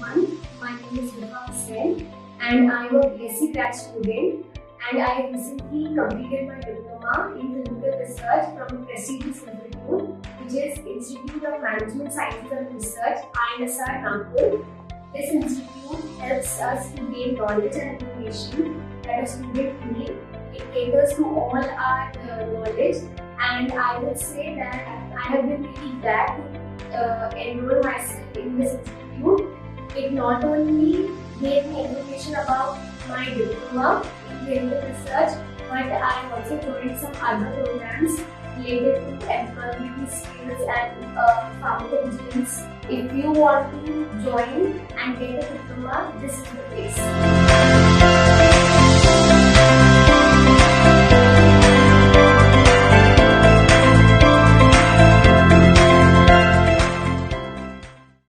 everyone. My name is Diploma and I am a BSc grad student, and I recently completed my diploma in clinical research from a prestigious institute, which is Institute of Management Sciences and Research, IMSR Nagpur. This institute helps us to gain knowledge and information that a student needs. It caters to all our knowledge, and I would say that I have been really glad to enroll myself in this institute. It not only gave me information about my diploma in clinical research, but I also joined some other programs related to employability skills and pharmacovigilance. If you want to join and get a diploma, this is the place.